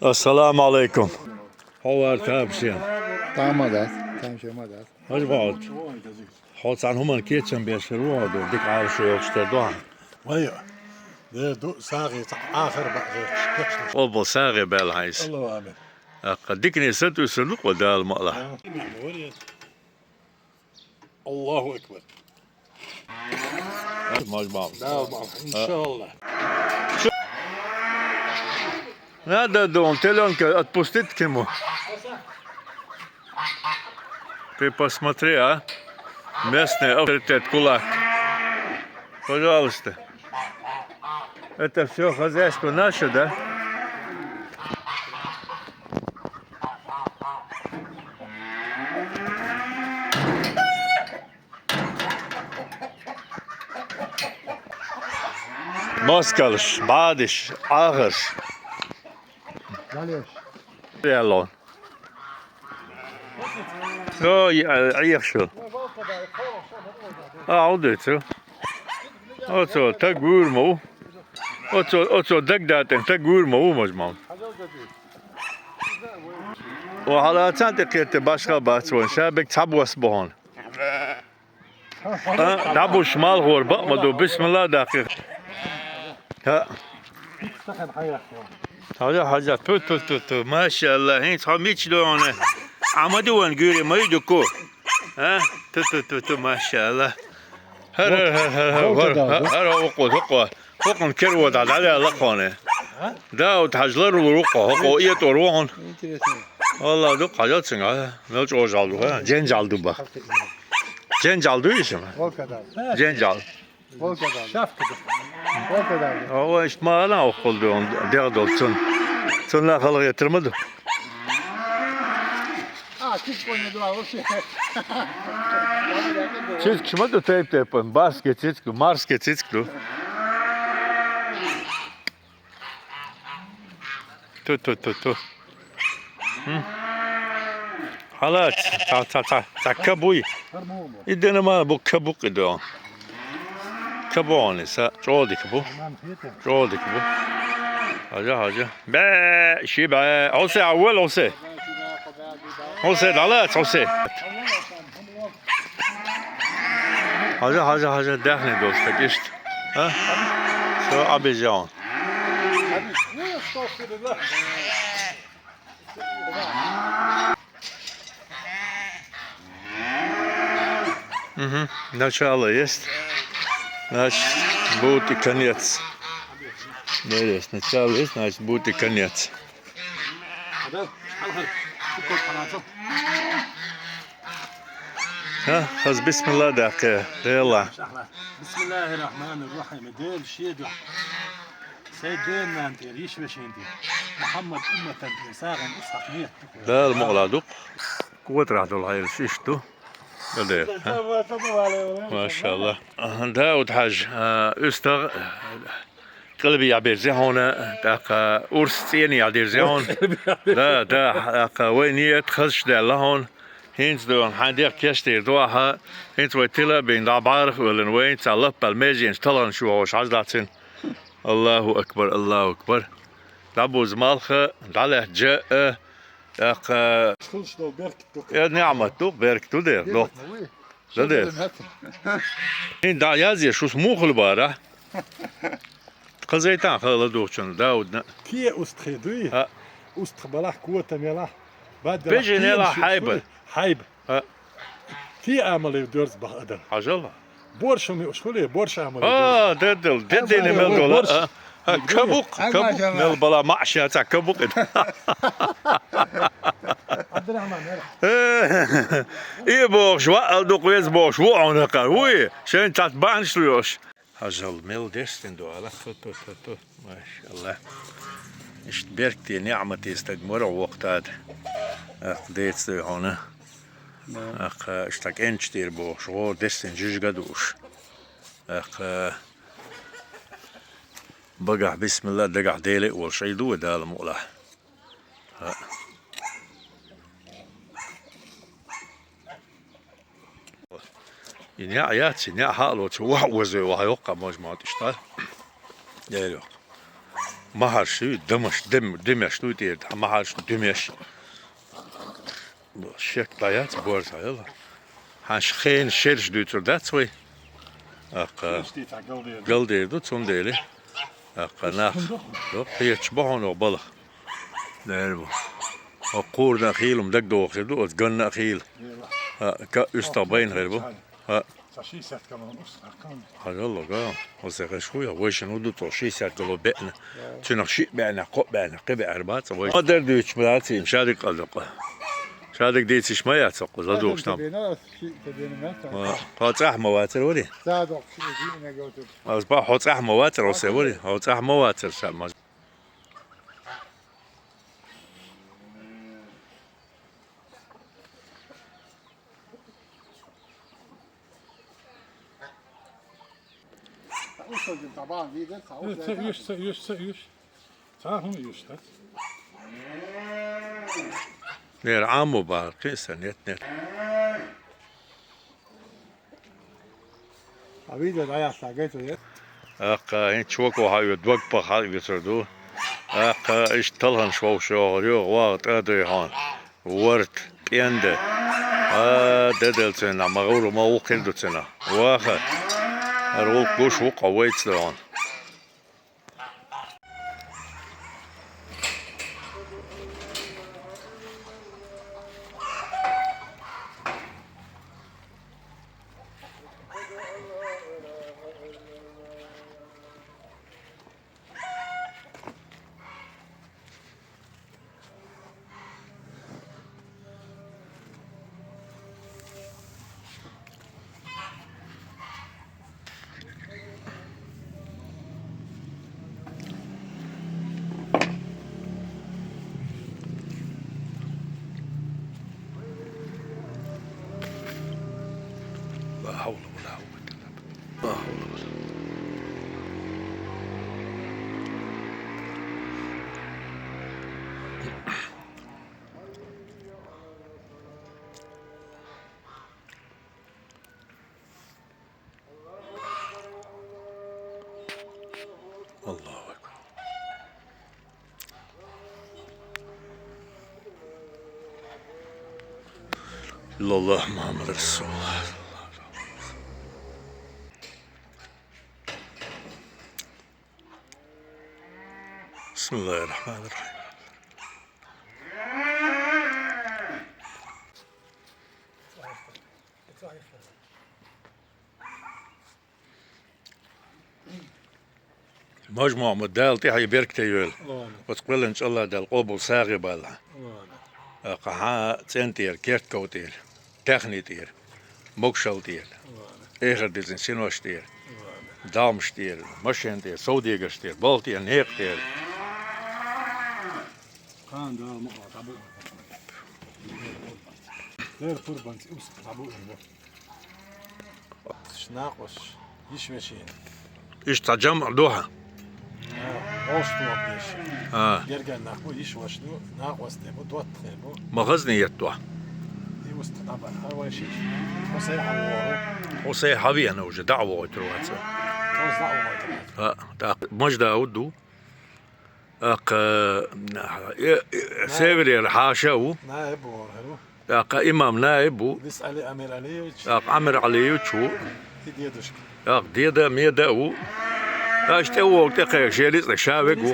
Assalamu alaikum. How are you? Tamadat, tamadat. Hadi bakalım. Sen hemen geçen bir şey oldu. Dik arşı yokuşta doğan. ويا ده دو ساغي آخر بقى O bu sağı bel hays. الله آمين Dik ne satı sınık o dal mala. الله أكبر Majmam. إن شاء الله Nerede don telon ki отпустить к нему. Ты посмотри, а? Местный авторитет кулак. Пожалуйста. Это все хозяйство наше, да? Moskalish, Badish, Ağır. Galiş. Yalon. O yaxşı. Aldıydı. Oto tak vurma. Oto dagdaten tak vurma umazmam. O halatsan tekete başka bahçıvan şabek tabwas boğan. Dabu şmal hor bakmadı. Bismillah dakik. Ha. Haja tu maşallah hiç hamiç doğanı. Ama duvan göre maydu ko. Ha tu maşallah. Her وقوة وقن كروت على لقانه ده وتحجلر وروقه هو إيه تروحون والله ده قاعد سنعه ملش أوجالو ها جنجالدو بق جنجالدو إيشم Volkadar. جنجال Volkadar. Şafkadır. Volkadar. هو إيش ما أنا أقول ده ديردول تون لا خلق يترمدو Küçük oynadı var o şey. Çizgi mi de teyp yapın basket çizgi marsket çizgi tu halat ta kabuy idene ma bu kabuk ediyor kabuğun ise çoğaldık bu haca be şey be olsa avval olsa halat olsa haca dehne dostak işte ha şu abican Начало есть, значит будет и конец. Да, есть начало есть, значит будет и конец. ها خلاص بسم الله دقيقة يلا بسم الله الرحمن الرحيم ديل شيدلا سيد ديل نانتي ريش بشينتي محمد أمة ساغن إسحاق مية ده المغلادو قوة راح دول هاي الشيشتو ده ما شاء الله داود حاج أستغ قلبي يعبير زي هون داك أورس تيني يعبير زي هون ده داك وين يتخش ده لهون هينز دون حديق كشتير دوها هينز ويتلا بين دعبارخ ولن وين تعلق بالميجين طلعن شو هوش عزلاتين الله أكبر الله أكبر دابو زمالخة داله جاء داك يا نعمة تو بارك تو دير لو ده دير هين دا يازي شو سموخ البارة قزيتان خلا دوشن داود كي أستخدوي أستخبلاح قوة ميلاح بيجي نيلا حايبة حايب كي عمل دورز بقدر عجلة بورش شغلي بورش عمل ددل نمل دولا كبوك نل بلا معشة تاع كبوك عبد الرحمن إيه بوش وقل دوقيز بوش وقعنا قروي شين تتبعن شلوش عجل ميل ديستن دولا تو ما شاء الله اشتبركتي نعمة استجمر وقتاد ديت هنا اشتاق انشتير بو شو دستن جيش قدوش بقع بسم الله دقع ديلي والشي دو دال مقلع ينيا ياتي نيا حالو تشوح وزي وهيوقع مجموعة اشتغل Değil yok. Mahar şu demeş du değil. Mahar şu demeş. Bu şek dayat borsa yalla. Haş geen şerş dütür dat soy. Akka Steht da geldi. gel derdi tun deli. Akka nak. Yok hiç bahon o balık. Değil bu. O kurda khilum dak doğru du az ganna khil. Ha ka üstabayn her bu. Ha Sashi set kalan usta kan. هذا قام وسخ شويه وش نودو توشي ساكلو بأنا تنخشي بأنا قب بأنا قبع أربعة وش ما درد يشملاتي مشادك قلقة شادك ديت ما يعتق زادوك شنام هاتح مواتر ولي زادوك شيء قلت أصبح هاتح مواتر وسولي هاتح مواتر شام Usulün taban lider sağ Yüz. Sağ yüz. نير عامو باقي سنة نير Abi de ayakta geçiyor. أقا هين شوكو هاي دوق بخ هاي بيسردو أقا إيش طلعن شو ريو واقت أدري هان ورت بينده ددلتنا مغورو ما وقلدتنا واخا أروق بوش وقويت لهان لا حول ولا قوة إلا بالله لا حول ولا الله أكبر إلا الله محمد رسول الله بسم الله الرحمن الرحيم مجموعة مدالتي هاي بيركتي يول وتقبل إن شاء الله دال قبل ساغي بالله قحا تنتير كيرت كوتير تخني تير مكشل تير إيغر ديزن سينوش تير دامش تير مشين تير سوديغش تير بالتير نيق تير Kan da maqla tabu. Der kurban us tabu. Snaqos yishmeshin. إيش تجمع دوها Ostu apish. آه Yergan naqo yishwashnu naqos tebo dot tebo. مغزني يتوها Yust taban hawa shi. Wasay hawo. وسي حبي أنا وجه دعوة وتروات Was da'wa. تا مجد أودو أق سيفري حاشو Naib or hero. أق إمام نائب This Ali Amir Aliyevich. أق عمر علي شو Hidiyadush. أق ديدا ميدا و أشتوا وقت قير شيريس لشابك و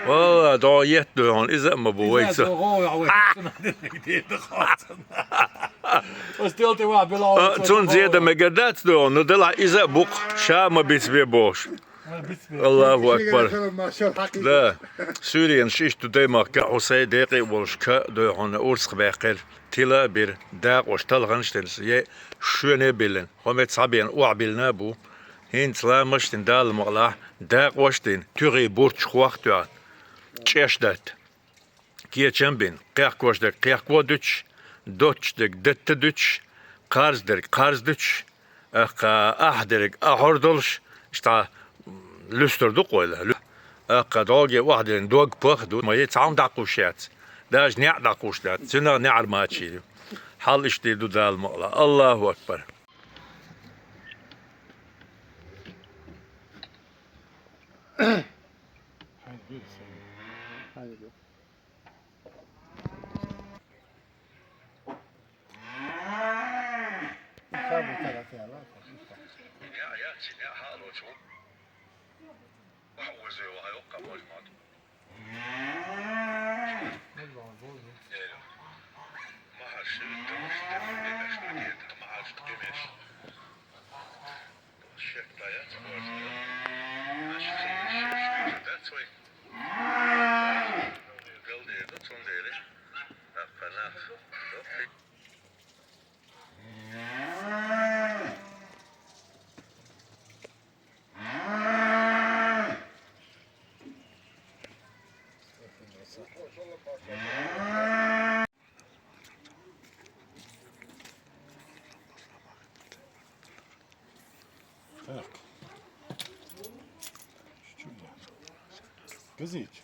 والله ضايت دهون إذا ما بويت تون زيادة مقدات دهون ندلع إذا بوق شام بيتبي بوش الله أكبر لا سوريان شيش تديما كحسي دقي والشكا دهون أورسخ باقر تلا بير داق وشتلغنشتنس يه شونه بيلن همت صابين وعبيلنا بو هين تلا مشتن دال مغلا داق وشتن تغي بورتش وقت تشدت كي تشمبين قيق وشدك قيق ودش دوتش دك دت دوتش قارز درك قارز دوتش اقا احدرك احردلش اشتا لستر دو قولا اقا دوغي واحدين دوغ بخدو ما يتعام داقوشات داج نع داقوشات سنة نعر ماتشي حال اشتي دو دال مغلا الله اكبر Haydi. Tabii tarafı ya lan. Так. Газить.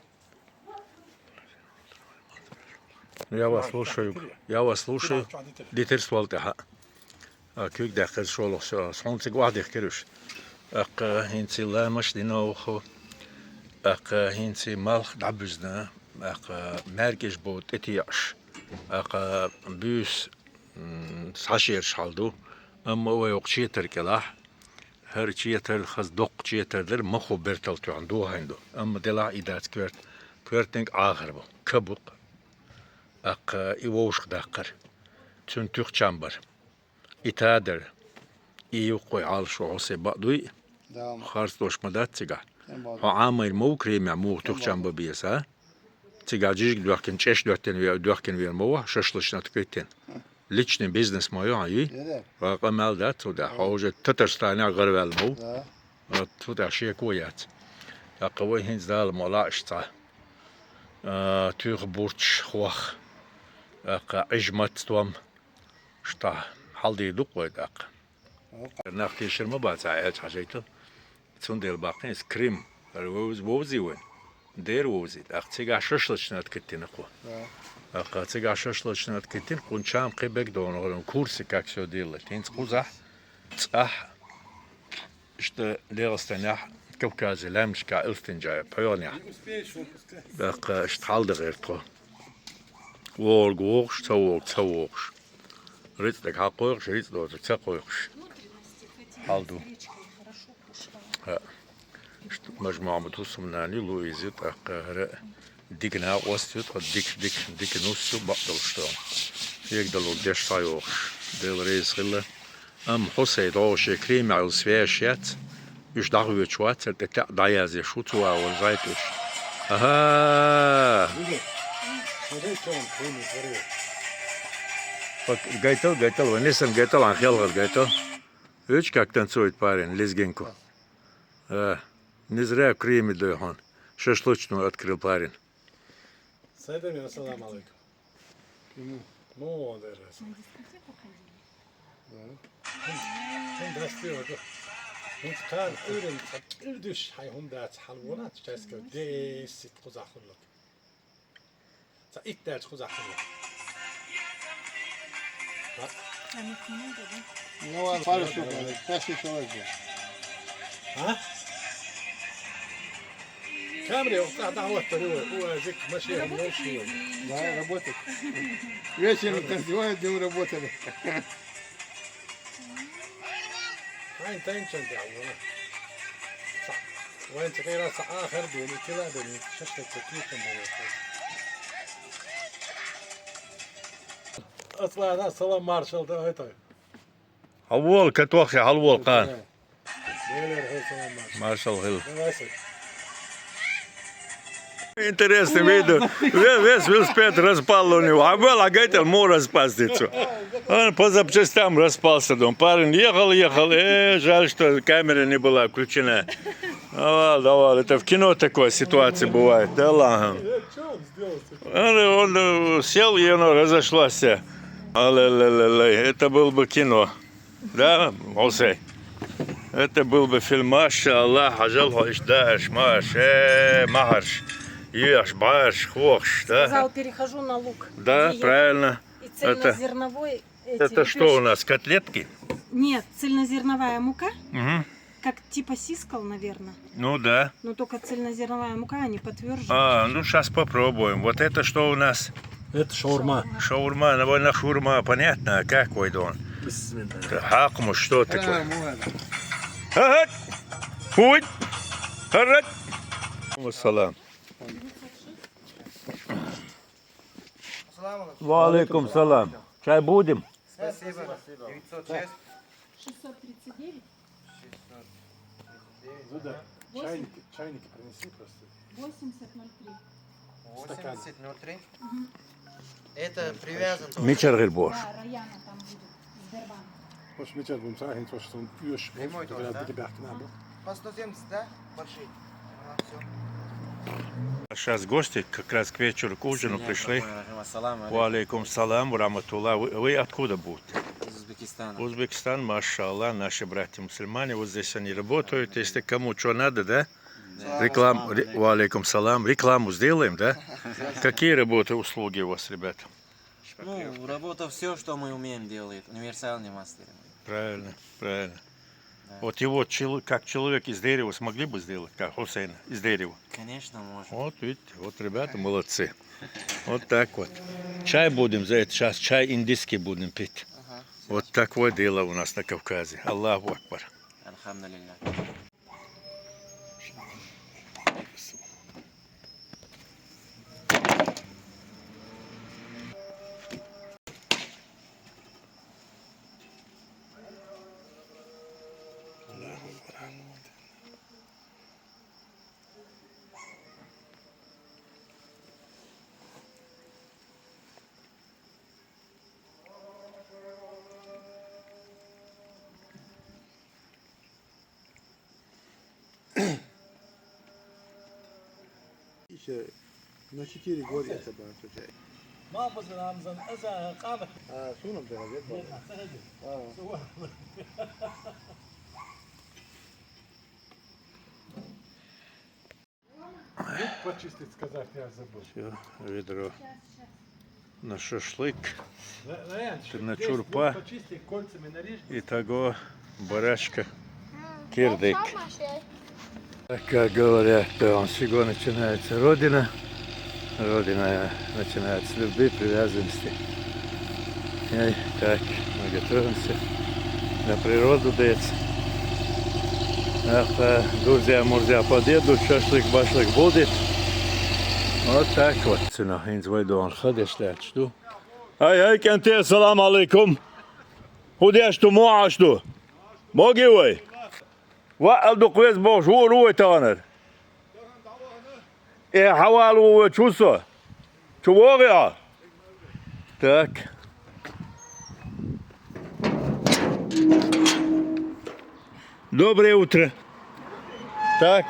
Я вас слушаю. Я вас слушаю. Дитер свалтها. كيك داخل شغل صونتك واحد يحكيلوش. هنتي لا مش دينوخو. هنتي مالخ دعبزنا. مركز بوت اتياش. بوس ساشير شالدو. أما هو يقشي تركلاح. هر چیتر خز دوق چیتر در مخو برتل تو عندو هندو اما دلا ایدات كورتنگ آخر بو كبوق ایووش داقر تون توخ چامبر ایتادر ایو قوي عالشو عوسي بقدوي Devam. خارس دوش مدات تيغا هو عامر مو كريم يعمو توخ چامبر بيسا تيغا جيج دوخكن وير مو ششلشنا تكويتين Личный бизнес мой, Yedi. وقمال ده تودا حوجة تترستانيا غير المو Da. تودا شيء كويات قوي هنز دال مولا اشتا تيغ بورتش خوخ اجمت توم شتا حالدي دوق داق ناختي شرم بعد عايش حاجيته تون الباقين سكريم ووزي وين دير ووزي اختيغا ششلشنات كتينقو قاتيغا ششلشنات كتين قونشام قيبك دون كورس как все делать инц قزح صح что ليغستنح كوكازي لامشكا الفتنجا بيونيا داق شتحال دغيرتو وورغوش تووش ريتك حقوقش ريت دو تقوقش حالدو مجموعة متوسمناني لويزي تاق ديكنا وستيت ديك نوسو بقدل شتون يقدلو ديش تايوخ ديل ريز غلا حسي دوش كريم على السويشيات يش دعوة شوات تتلع دايازي شوتوا والزايتوش اها قايتل ونسن قايتل عن خيال قايتل ايش كاك تنسويت بارين ليزجينكو نزرع كريم دوهون ششلوچنو открыл парень. Сайдами, ассаламу алейкум. Ну, даже. Hem dastıyor da. Hem kan öğren ürdüş hay hunda halvona çesko desit kuzakhluk. Sa ilk ders kuzakhluk. Ne var? Parası yok. Taşı çoğaldı. Ha? Камере, дعوة هو ذيك ماشي ماشي. Да, работает. Вечером танцевают, днем работали. هاي تنشن دعوة. صح. وانت غير صح آخر دوني كذا دوني ششة كتير كمان. أصلا هذا سلام مارشال ده هاي. حوول كتوخي حلوول قان ليه هاي سلام مارشال. مارشال هيل ماشي. Интересно видно, весь велосипед распал у него, а был агайтел мог распасться. Он по запчастям распался дом. Парень ехал, жаль, что камера не была включена. Давай, это в кино такая ситуация бывает. Да ладно. Он сел, и оно разошлось. Это был бы кино. Да, Осей? Это был бы фильм, маша Аллах, ажал, ишдаш, махарш. Ешь, баш, хохш, да? Сказал, перехожу на лук. Да, Где правильно. И цельнозерновой. Это что у нас, котлетки? Нет, цельнозерновая мука, Угу. как типа сискал, наверное. Ну да. Но только цельнозерновая мука, они потверже. Ну сейчас попробуем. Вот это что у нас? Это шаурма. Шаурма, довольно шаурма, понятно, какой он? Хакму, что такое? Ага. Хуй. Ага. Салам. Ва алейкум салам. Чай будем? Спасибо. 906. 639, Ну да. Чайники принеси просто. 8003. 8003. Это привязан. Мичер Гильбош. Да, Раяна там будет. Сбербанк. Может, мы сейчас будем сахарить, то, что он пьешь. Прямой тоже, да? Да? По 170, да? Большие. Все. Сейчас гости как раз к вечеру, к ужину пришли. Ва алейкум салам, ва раматуллах. Вы откуда будете? Из Узбекистана. Узбекистан, машаллах, наши братья-мусульмане. Вот здесь они работают. Если кому что надо, да? Рекламу, ва алейкум салам. Рекламу сделаем, да? Какие работы, услуги у вас, ребята? Ну, работа все, что мы умеем делать. Универсальный мастер. Правильно, правильно. Да. Вот его как человек из дерева смогли бы сделать, как Хусейн из дерева. Конечно, можем. Вот видите, вот ребята молодцы. Вот так вот. Чай будем за это сейчас, чай индийский будем пить. Ага. Вот такое дело у нас на Кавказе. Аллаху Акбар. Альхамдулилля. Еще на 4 года это было чай. ما بزنام زن إذا قامت شو نبدأ هذا؟ почистить, сказать, я забыл. Все, ведро на шашлык. Рянчик, На здесь чурпа. вот почисти, кольцами нарежь. Итого барашка кирдык. Так как говорят, то всего начинается Родина. Родина начинается с любви, привязанности. И так, мы готовимся на природу дец. Друзья, мурзя подъедут, шашлык-башлык будет. Вот так вот. Цена инзвайдон ходишь лячду. Ай, кенте, салам алейкум. Худяшту, муашту. Моги вы? وقل قويس بوشور هو تانر ايه حوال هو شوسو شو واقع تاك Доброе утро. Так.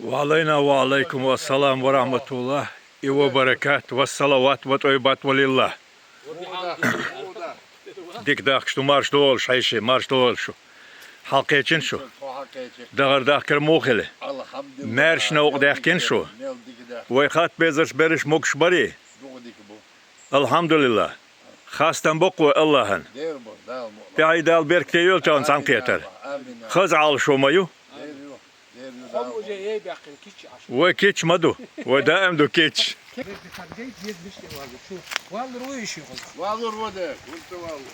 وعلينا وعليكم السلام ورحمة الله وبركاته والصلوات والطيبات ولله. Dik dak şu marş doğal şeyşi marş doğal şu. Halka için şu. Dağır dağır muhili. Merş ne ok derken şu. Ve kat bezir beriş mokş bari. Elhamdülillah. Hastan boku Allah'ın. Dahi dal berkte yol çağın sankiyeter. Kız al şu mayu. Ve kiç madu. Ve daim do kiç. والله الوداع وانت والله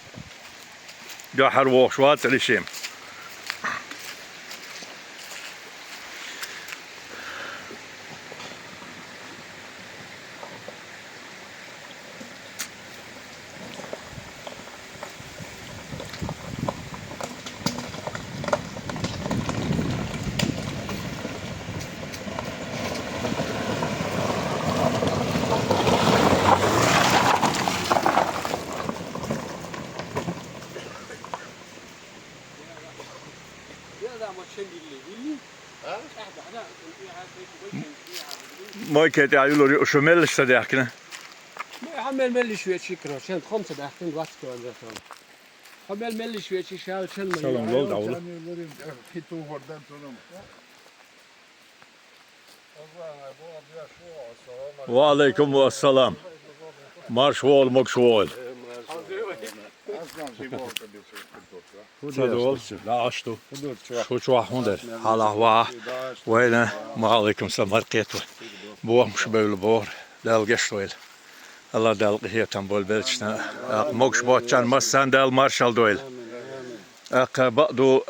Dahar voş vat elişim. Moiket ja jullie zo mellis te derken. عمل ملي شوية شكرا عشان 5 دقيقتين وقت كمان ده عمل ملي شوية شيء عشان Salam lol davul. Hitu hordan tonum. Ve aleyküm selam. Marş vol mok şol. Aslan şey bu Sadol. La açtı. Şu şu ahonder. Hala va. Ve ne? Ma aleyküm selam marketu. Bu mş böyle bor. Dal geçtoyl. Allah dal hiyetan bol belçna. Mok şbotcan masan dal marşal doyl. Ak baqdu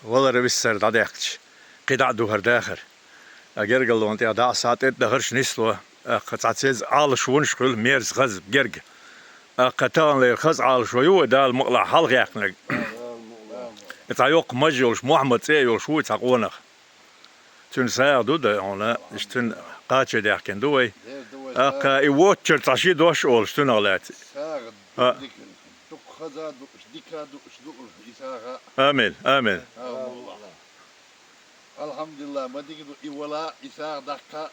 والله بيسر داديكش قطع دو هرداخر أجرجل وانت أداء ساعات إدهرش نسلوا قطعتيز عال شونش كل ميرز غز جرج قطعن لي خز عال شويو ده المقلع حلق يقنق إتعيق مجيولش محمد سيولش شو يتقونخ تون ساعدو ده أنا إشتن قاتش داكن دوي يوتشر تعشي دوش أولش تون علاتي آمين آمين الحمد لله ما تيجي ولا إساء دقة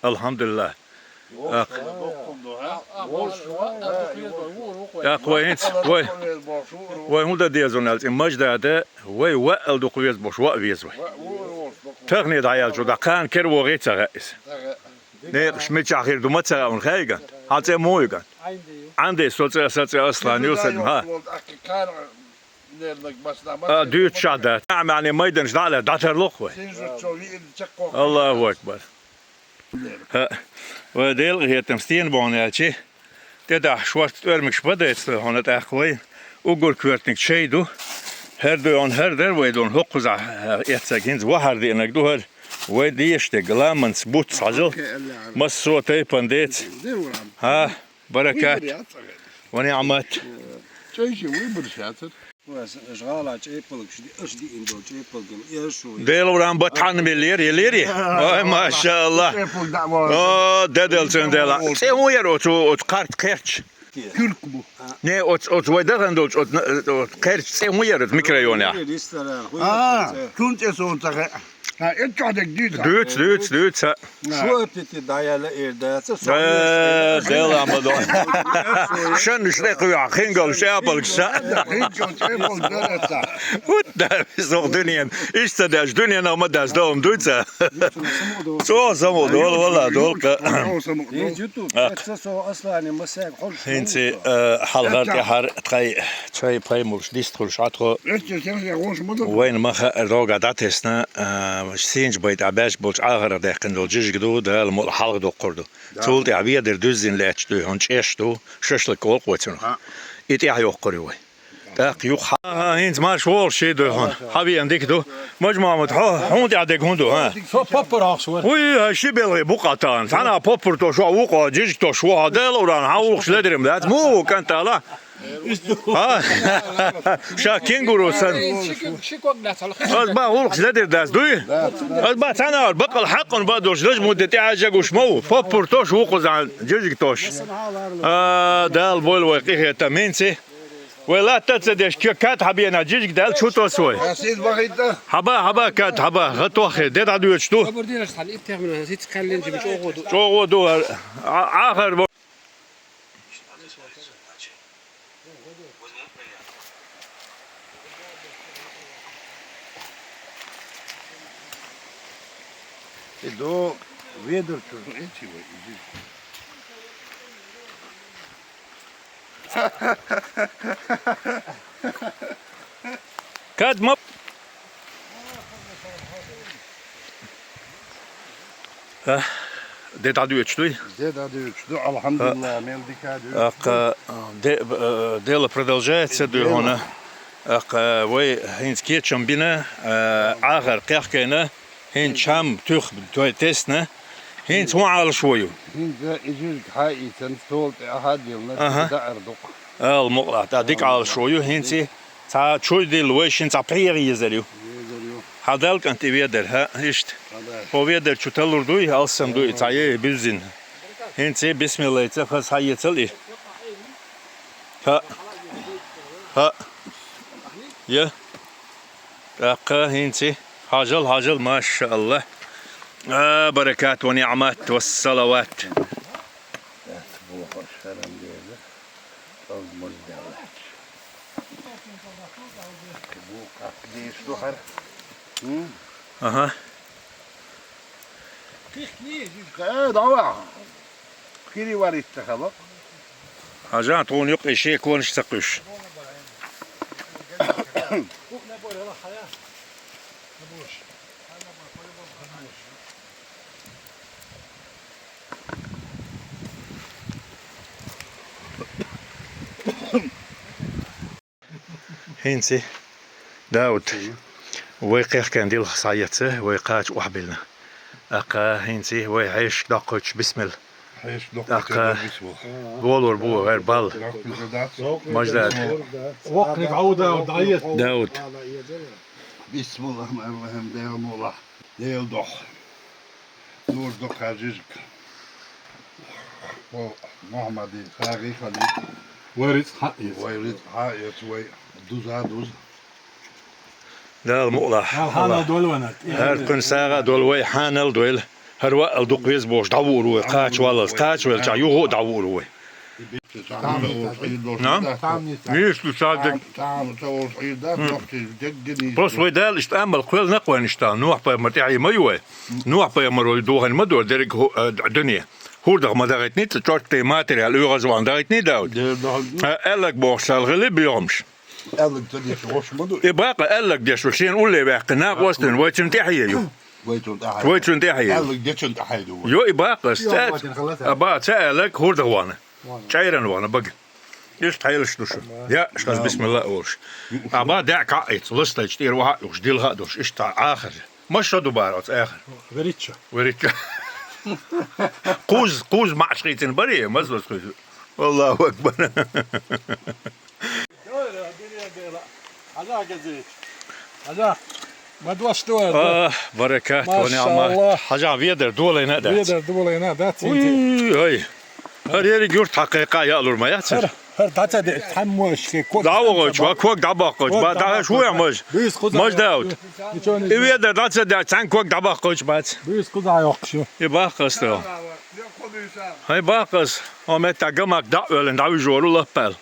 الحمد لله يا كويس وي وي هو ده ديزونالت مجد ده وي وقل دو كويس بوش وقفيز وي تغني دعيال جو دقان كر وغيت رئيس نه شميتش أخير دو متسرع من خيجا حتى مويجا عندي سوتر أصلا يوسف ها دوت شادات نعم يعني ما يدنش على داتر لقوة الله أكبر ها وديل هي تمستين بونياتشي تدا شوارت örmüş بدأت هون تأخوي وقول كورتنك شيدو هردو هردر ويدون هقزع يتسجنز وهردي إنك دوهر ويدي يشتغل من سبوت صعجل مصر تيبان ديت ها بركات ونعمات ديل وران بطحن ملير يليري ما شاء الله ددل سندلا سيمو يرو تو قارت كيرتش Kürk bu. Ne ot vaydagan dolç ot kert semu yarat mikrayona. Tunç eson tağı. Ha et çadek düz. Düt. Şu öpteti dayalı erdetse Del amado. Şen işte kuya hingol şey yapalksa. Hut da so dünyen. İşte de dünyen ama da dom duysa. So samo dol valla dol ka. Hinti halgar ya har tray çay paymuş distrul atro. وين ما روجا داتسنا سينج بيت عباش بولش آخر ده كندل جيش جدو ده المحلق دو قردو تولت عبيا در دوزين لاتش دو هنش إيش دو شش لكول قوتنا إتي عيو قروي ده يوخ هينز ما شوال شيء دو هون حبي عندك دو مجموعة متحو هون دي عندك هون دو ها بابر آخشور وي هالشي بيلغي بقطان أنا بابر تو شو وقع جيش تو شو هذا لوران هاوخش لدرم ده مو كنت لا شا كينغورو سن با ولخ زدر داس دوي با تانا بقى الحق بدوش لج مدتي عاجق وشمو فبورتوش وقز عن جيجك توش دال بول وقيه تمنسي ولا تتصدش كات حبينا جيج دال شو توسوي Siz bakayım. حبا كات حبا غتوخي ديت عدو يشتو Aber die ist halt internen, sieht kein Mensch mit Ogo. شو دو آخر Do vedrču. Neći voj. كات ما ديت عدو يشتو Deda diyor. Alhamdulillah. Meldik hadi. дело продолжается هنا وي هين سكيتشم بنا آخر قيحكينا هين شام تخ تيسنا هين سمع على شويو Şimdi icil hayi sen sol ahad yıllar da erdok. المقلع تاديك على شويو هين سي تا شوي دي الويشن تا بيري يزريو هذالك انت بيدر ها هشت هو بيدر شو تلور دوي alsam دوي تاي بيزين هين سي بسم الله تخص هاي تلي ها يا أقا هنتي هاجل ما شاء الله بركات ونعمات والصلوات Bu hoşlarım diyorlar. Olmaz diyorlar. Bu kapı işte har. أها Dava. Kiri var işte bak. حاجات تون يق شيء كون اشتقش هنسي داود ويقيح كان ديال خصايته ويقاش وحبلنا أقا هنسي ويعيش دقوش بسم الله Hayır, أقا بولور بو غير بال مجداد وقف عودة وضعيت داود Bismillahirrahmanirrahim. Deyallah. Deyallah. Nur doch hacık. O Muhammed'i khari khali. وارد حقي Vayrit hayat ve duz. دا المقلع هانا دول ونات هر كن ساغا دول وي حانل دول هر وقل دوق ويز بوش دعور وي قاش والله قاش ويل يوغو دعور وي نعم ليش تصادق Tamam, çoğu sayıda çok dediniz. بص وي دال اشتعمل قويل نقوى نشتا نوح باي مرتاحي ميوي نوح باي مرو دوهن مدور ديرك دنيا هو دغ ما دغتني تشورتي ماتريال اوغازوان دغتني داود قال لك بوش الغلب يومش Ellik de diye hoşmadı. يبقى قال لك ديش وشين قول لي قناق وستن ويتشن تحيه يو ويتشن تحيه Ellik geçen de haydi. يو يبقى استاذ ابا سالك هو دغوانا شايرن وانا بقى ايش تحيل شنو يا اشخاص بسم الله اورش ابا دع قايت لسه يشتير واحد وش ديل هادوش ايش تاع اخر مش دوبارات اخر بريتشا وريك قوز مع شقيتين بريه مزلس والله اكبر هذا جزيت هذا ما دوش دول بركات ما شاء الله. ونعمات حاجه بيدر دول هنا ده بيدر دول هنا ذات هاي هر يورت حقيقه يا لور ما ياتر هر داتا دي تحموش كي كوك دعوه كوك دباقوش ما دا شو يعمل بيس خذ مش داود بيدر داتس دا تان كوك دباقوش بات بيس خذ عيوقشو يبقى استو هاي باقص ومت جمعك دعوه دعوه جور الله بال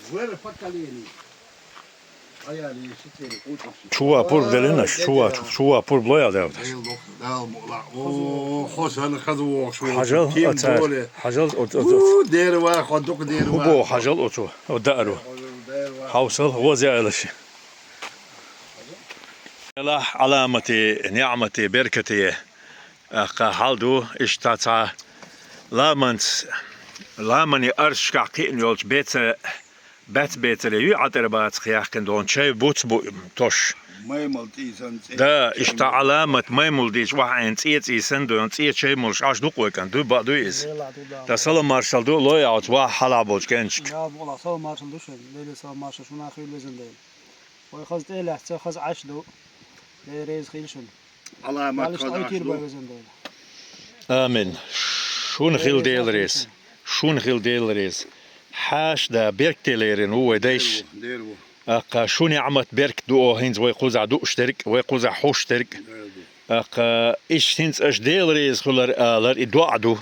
Звери покоління. А я не сітері, уточі. Çuva pur delinaş. Çuva pur bloya da. O hoşan kazu şu. Hajal atar. Hajal o Deri var, hoduk deri var. bu hajal o daru. Havsal وزعلش لا علامة نعمة بركة حالدو اشتاتا لا من أرش كعقين يولش بيت ليو عطربات خياخن دون شيء بوتس بو توش Maymal tiysen. دا اشتا علامة ميمول ديش واحد تيت إيسن دون تيت شيء ملش عش دوق وكان دو بعدو إز دا سلام مارشال دو لو يعود واحد حلا بوش كنشك Ya valla sağ marşal düşün. Leyli sağ marşal şuna xil lezin değil. Oy xaz değil ahça xaz aş do. Reis xilşun. Alamet Alış aytir bay lezin değil. آمين شون خيل ديل ريس شون خيل ديل ريس حاش دا بيرك تيليرين هو ديش Der bu. أقا شو نعمة بيرك دو هينز ويقوزع دو اشترك ويقوزع حوش اشترك أقا إيش هينز اش ديل ريس خلر آلر إدوعدو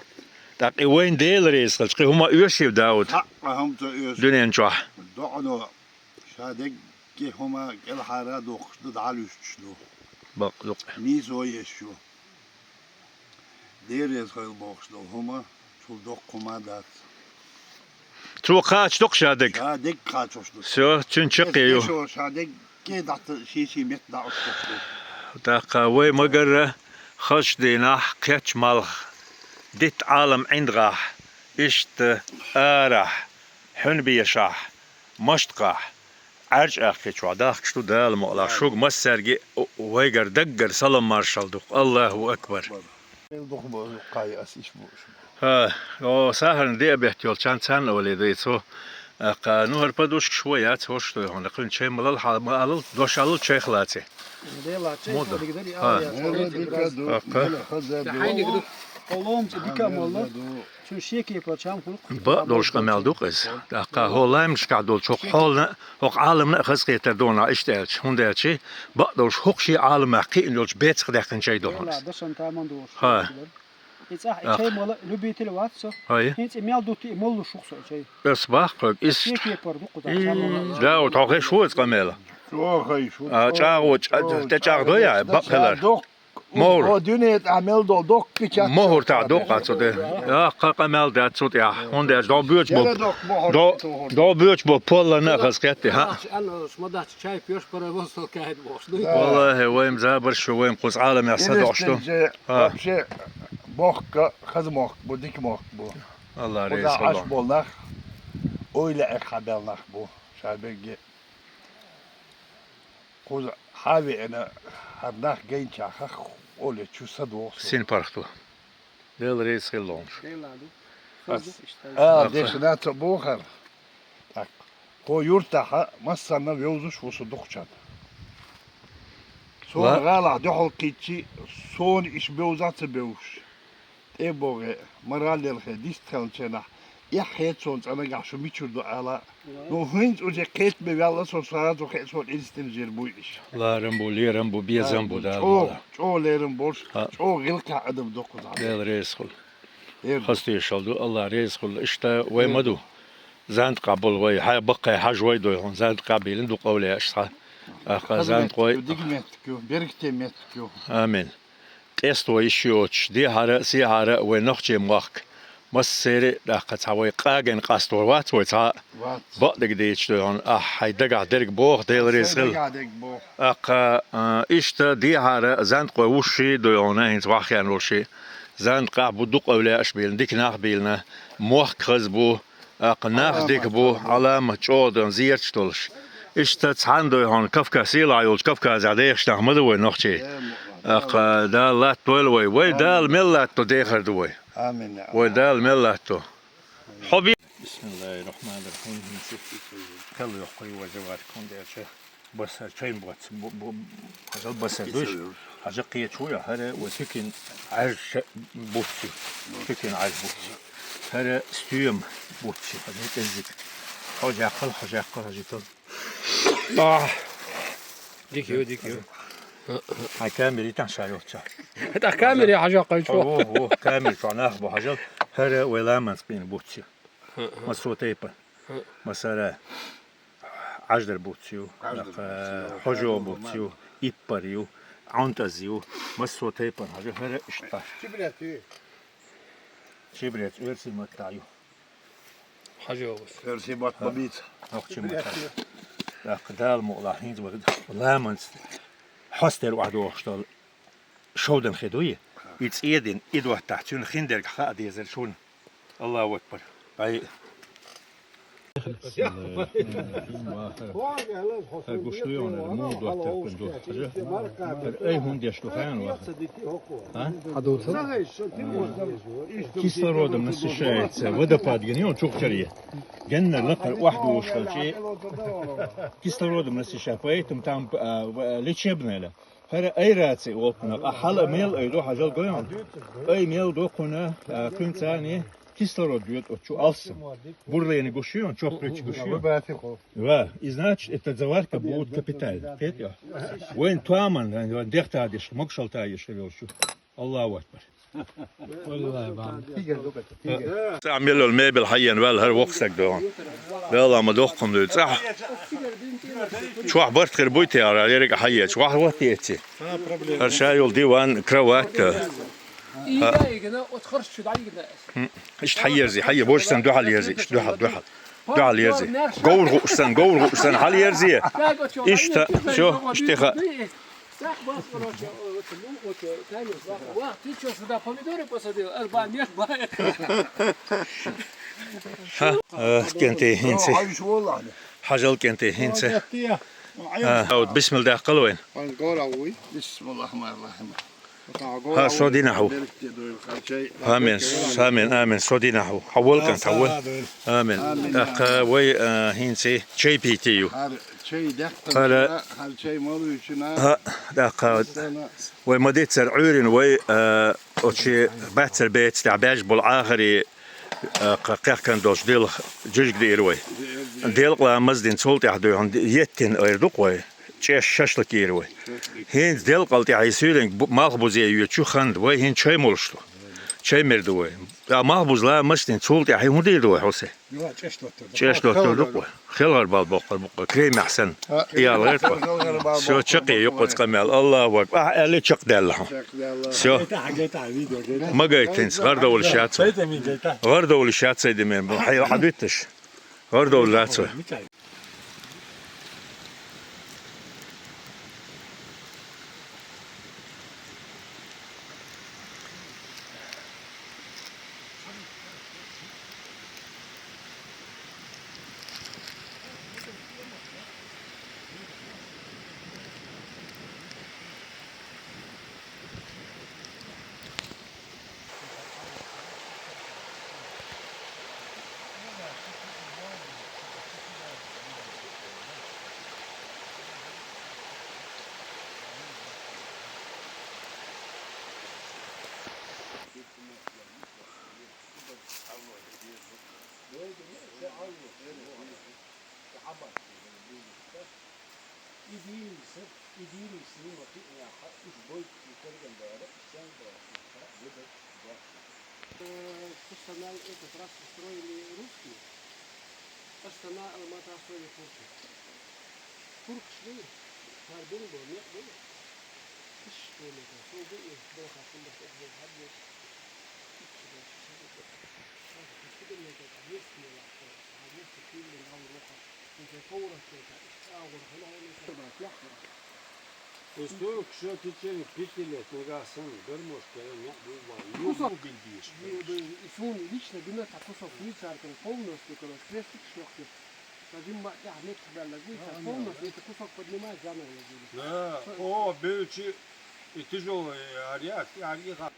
تاقي وين ديل ريس خلشقي هما يوشيو داود Hakka ta ös. دنيا نجوح Doğru. Şadek ki homa gel hara dokuştu da alüşçü. بق دوق Mis o yaşıyor. Deriz hayl boşlu homa çul dok komadat. توقعت دوق شادك Şadek kaçıştı. سو تنشقيو Şu şadek ki dattı şişi met da uçtu. تاقا وي مقرة خش ديناح كاتش مالخ ديت عالم عندغاح اشت آرح حنبي يشاح مشتقاح عرج أخي شو عداخ شتو دال مقلا شوق مسرقي ويقر دقر سلام مارشال دوق الله أكبر Dok bu kayas iş bu. ها او سهر دي بيحتيول كان سنة ولا ديتو أقا نهر بدوش شوية هوش تو هون قلن شيء ملل حال مالل دوش علل شيء خلاتي Değil ahça. Moda. Hadi gidelim. Ha. Evet dikkat dur. Hayni gidip olum dikkat mollar. Şu şeki yapacağım kuluk. بقدرش قمال دوقز أقا هولا مش قاعدول شوق حولنا هوق عالمنا خز قيتر دونا اشتالش هون دالشي بقدرش هوق شي عالم حقيقي نولش بيت خداخن شي دهونس Valla dışın tamam doğru. Ha. Hiç ah şey mola lübetili vatsa. هاي Hiç emel dutu mollu şuksa şey. بس باخك إس Şeki yapar bu kadar. لا وتعطي شو قمالة Çok hay şu. تشاغو تشاغ دويا بقلر Dok. مور O dünet amel dok bıçak. مهر تاع دوقة صدق يا قمال دات صوت يا هون داش دو بيوتش بو Gene dok mohor. دو بيوتش بو بولا ناخذ قتي ها Ana şmadaç çay piyoş para bostal kayıt boşlu. والله وين زابر شو وين قوس عالم يا سد عشتو Ha. Şey bokka kazmok bu dik mok bu. الله Bu ريس da aş الله bolnak. Öyle ekhadelnak bu. Şabegi. Kuz havi ena harnak genç akh öyle çusa doğsu. سين بارختو ديل ريس خلون Deşine tabuğar. Tak. Ko yurtta masana yolcuş vusu dokçan. Sonra gala dohol kiçi son iş bevzatı bevuş. Eboge maralel hedist kalçena. Ya het son ana gaşu miçurdu ala. No hins uje ket be valla so sara so het so istemjer bu iş. لا رمبو لي رمبو بيزن بو دال Çoğu lerin borç. Ha. Çoğu gılka adım dokuz. ديل ريس خل Evet. خستي يشلدو الله ريس خل اشتا وي مدو زانت قبل وي هاي بقى حاج وي دو هون زانت قابلين دو قولي اشتا اخا زانت وي Digmet kyo, berikte met kyo. امين قيستو يشيوتش دي هارا سي هارا وي نخجي موخك مسيري اخا تاوي قاقن قاستو وات وي تا Vat. بقدك ديتش دو هون هاي دقع درك بوخ ديل ريس خل Gadek bu. اقا اشتا دي هارا زانت قوي وشي دو هون هينز واخيان وشي زانت قاع بدوق أولا أشبيلن ديك ناخ بيلنا موخ خزبو ناخ ديك بو علامة جودن زيرتش دولش اشتا تحاندو هون كفكا سيلا يولش كفكا زعديخش نحمدو نخشي اقا دال لا تولوي وي دال ملاتو ديخر دوي Amin. وي دال ملاتو حبي بسم الله الرحمن الرحيم كل يحقي وزوات كون ديرشه بس شين بوت بو حاجة بس دوش حاجة قية شوية هذا وسكن عرش بوتشي سكن عرش بوتشي هذا ستيوم بوتشي هذا تزك حاجة عقل حاجة تل ديكيو هاي كامل يتنشى يوتشا هتا كامل يا حاجة قيتشو هو كامل فعناه بحاجة هذا ولا منسبين بوتشي مسرو تيبا مسارة عجدر بوتشيو حجو بوتشيو إبريو عنتزيو مسرو تيبا هذا هذا اشتاش شبريت ورسي متاعيو حاجة بس ارسي بات ببيت أختي متاعيو قدال مقلاحين ولا منس حستر واحد واشتغل شودن خدوية يتسيدن إدوه تحتون خندر خاد يزر شون الله أكبر باي Gustujon er mod att kunna ej hon det slår fan va. Кислородом насыщается водопад генеон чукчарье. Геннер лакар واحد وشل شيء кислородом насыщается, поэтому там лечебное. هذا أي راتي وقنا أحلى ميل أيدو حاجة قيام أي ميل دو قنا كنت ثاني кислород бьет отчу алсом. Бурлени гушион, чоприч гушион. Да, и значит, эта заварка будет капитальна. Петя. Вен туаман, дехтадиш, мокшалтаиш, велшу. Аллаху акбар. عملوا الميبل حيا ولا هر وقتك ده والله ما دوقكم ده صح شو عبرت غير بويتي على يرجع حيا شو وقت ياتي هر شايل ديوان كروات ايش تحير زي حي بوش سن دوحل يرزي ايش دوحل يرزي قول غوشتن حال يرزي ايش شو اشتخا كنتي هنسي حاجة كنتي هنسي بسم الله قلوين بسم الله الرحمن الرحيم ها صودينا هو آمين صودينا هو حول كان حول آمين وي هنسي شي بيتيو هذا شيء مالو ها دقا ومديت سرعورين وي أشي باتر بيت تعباج بالآخري كان دوش ديل جوج دير وي ديل قلا مزدين سولتي حدو عند يتين أيردوق وي تشيش شاشلك يروي هين ديل قلتي عيسولين مالبوزي يوتشو خند وي هين شاي مولشلو شاي مردوي مالبوز لا مشتين سولتي حي مدير دوي حوسي تشيش دكتور دوق خير بالبوق كريم أحسن يا غير شو شقي يقص قمال الله أكبر اللي شق دلهم شو ما قايتنس غير دول الشات سيد من حي حديتش غير دول لاتسو Постанал этот раз устроили русские, постанал алмата строили турки. Турк шли, хардин был, нет было. Что это? Что было? Было хасим, было хасим, хадис. Ustoy kuşa tütçenin pitile togasın görmüşken ne bu var. Yok bildiği. Ифун лично бина такусов вычаркан полностью, когда крестик шёхты. Скажем, я не тебя лагуйся, полностью этот кусок поднимать заново лагуйся. Да, о, бölçü tüzol ariyat, ariyat.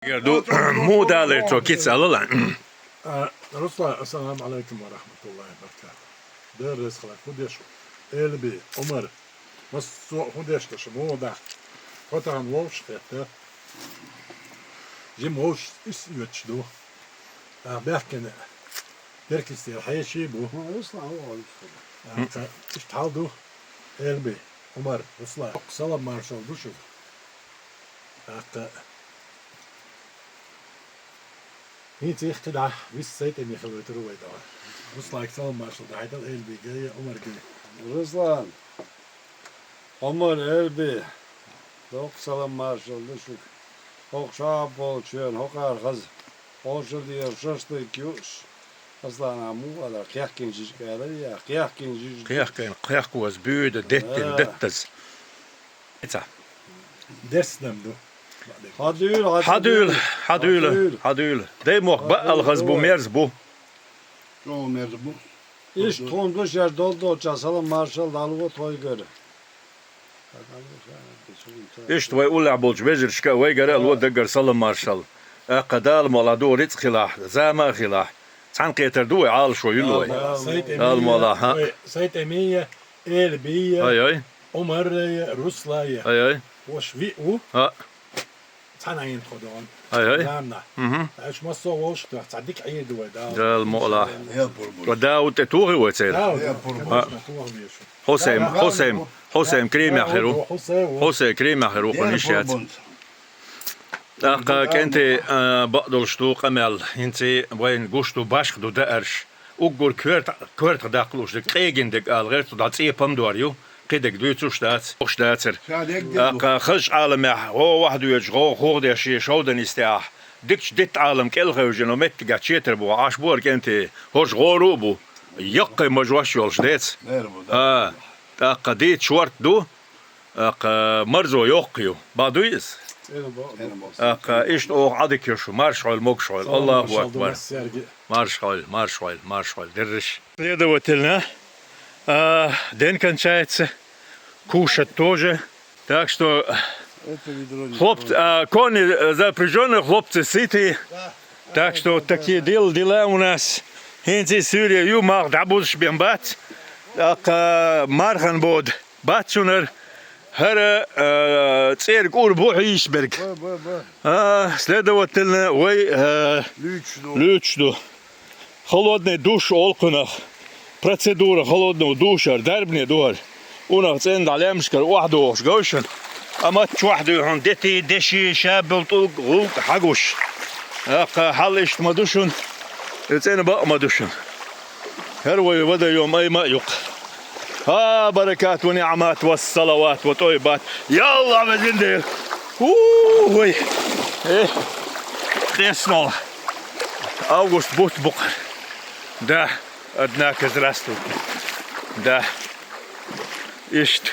Gerdu mu daler to kits alalan. Ruslan, assalamu alaikum wa rahmatullahi wa barakatuh. Dörres khalak hudeshu. Elbi, Omar. Mas hudeshta shmo da. Kotan wolf schette. Jim wolf is yutschdo. Berken. Berkis der heishi bu. Ruslan o. İşte haldu. Elbi, Omar, Ruslan. Salam marshal duşu. Hatta niet echt gedaan, wist ze het en je gebeurt er ooit al. Dus lijkt zo maar zo dat heel big, Omar gel. Ruslan. Omar Elbi. Dok salam marshal düşük. Hok şahap ol çön, hok arkaz. Hoşur diyor, şaştı küş. Aslan amu ala kıyah kinciş gayri ya, kıyah kinciş. Qiyaq was bude dettas. Etsa. Desnem du. Hadül. De moq ba'al ghazbu merzbu. Çoğu mevzu bu. İş tonduş yer doldu salam marshal dalığı toy görü. İşte ve ula bulç vezir şka ve gara alwa daggar salam marshal. Qadal moladu ritz khilah, zama khilah. San qeter du al şo yulu. Almala ha. Sayt emiye, Elbiye, Ay. Omar, Ruslaya. Ay. Hoş vi u. Ha. Tanayin kodon. Ay. Namna. Eş maso hoş da sadik aydu ve da. Dal mola. Yel burbur. وداود تتوغي وتسير. حسام كريم آخره. حسام كريم آخره قنيشات. أقا كنت بقدر شتو قمل أنت وين قشتو باشخ دو دارش. أقول كورت داخلوش دك قيجن دك غير تضعت إيه بمدواريو. قدك دويتو شتاتر. أقا خش عالم هو واحد يجغو خود يشي شودن يستاح. دكش دت عالم كل خيوجن ومت قاتشيتر بو عاشبور كنت هوش غورو بو يقي مجوش يولش ديت اقا ديت شورت دو اقا مرزو يوقيو بعدويس اقا ايش او عدك يشو مارشال موكشال الله اكبر مارشال درش следовательно день кончается кушать тоже так что кони запряженные, хлопцы сытые. Так что такие дела у нас. Хинти Сирия ю мах дабуш бембат. Мархан bod батшунер. Хара церк урбу Ишберг. Следовательно, вы лючду. Холодный душ олкунах. Процедура холодного душа. Дарбни дуар. Унах цен далямшкар вахду шгошен. أمات وحده عندتي دشي شاب طوق غوق حقوش حلشت مدوشن يتسين بقى مدوشن هروي ودا يوم أي ما يق ها بركات ونعمات والصلوات وطيبات يلا بزندير وي إيه قيسنا أوغوست بوت بقر ده أدناك زرستو ده إشت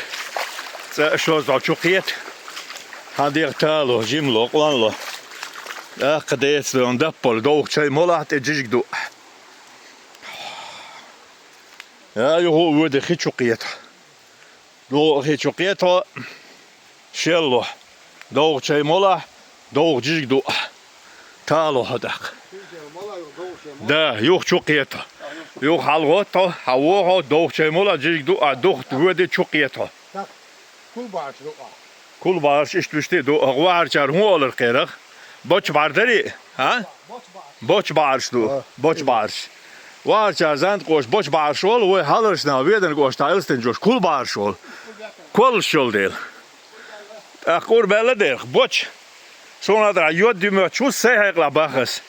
شو زعو شقيت هادير تالو جيملو قلانلو قديت دون دبل دوق شي مولا تجيك دو يا يهو ودي خي شقيت دو خي شقيت شيلو دوق شي مولا دوق جيك دو تالو هداك ده يوخ شقيت يوخ حلغوتو حووغو دوق شي مولا جيك دو دوق ودي شقيتو Kul bağış işte doğar çar hu olur kırık. Boç bardari ha? Boç bağış do. Boç bağış. Var çar zant koş boç bağış ol ve halırsna veden koş tailsten joş kul bağış ol. Kul şol değil. Akur beleder boç. Sonra da yod düme çu sehekla bağış.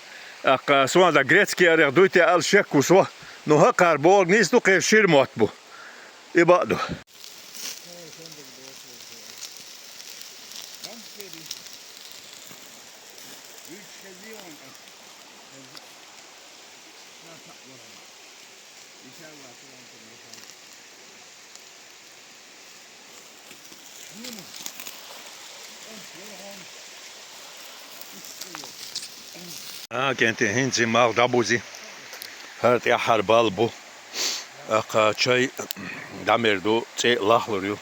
Sonra da Gretski arık duyte al şekkus o. No hakar bol nis du kev şirmot bu. İbadu. كانت هنزي مال دابوزي هات يا حربال بو اقا شاي دامردو تي لاخلريو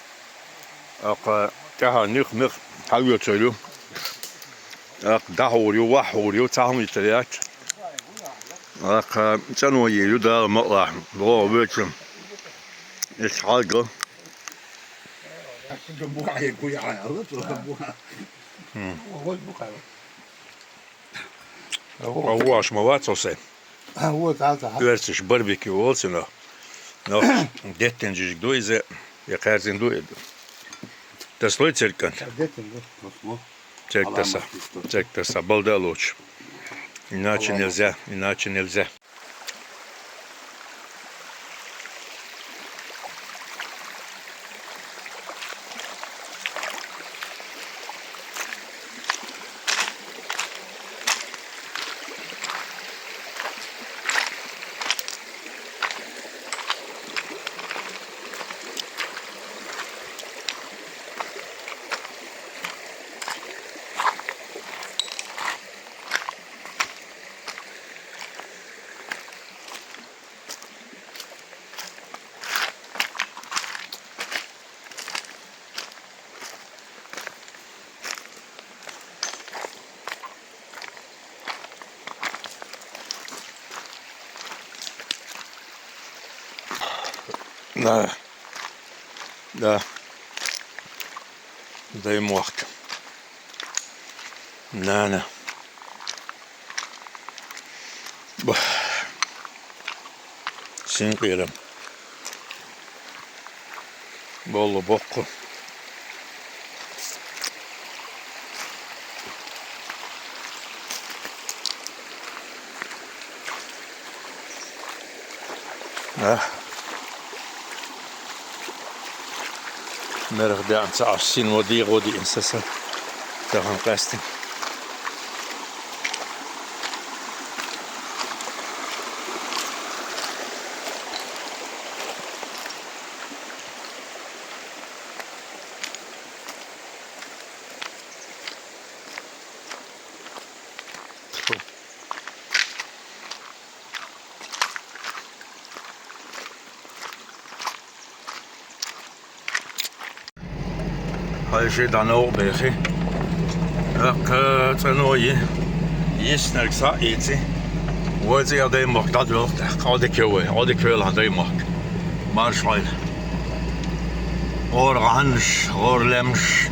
اقا تها نخ حاول تسولو دحوري وحوري وتعمل تريات كانوا يدا مقلع بو بيتم يتحاجة Buka je kuja, ali to buka. Ovo je buka. هو عش مواتوسي Ovo tata. Örtjes barbecue olsuna. No, detten just doize. Ja kärsin doid. Tas loit cirkan. Check tässä балдалуч. Иначе нельзя, иначе нельзя. Да. Да. Дай морк. Нана. Синкирем. Болу бокку. Да. Merg de aan het zien wat die rode inzetten. Daar gaan testen. Als je dan ook bent, dan kan je snel eten. Wat je dat mag, dat wil al die keer aan die mag. Maar schijn. Oor hans, oor lems,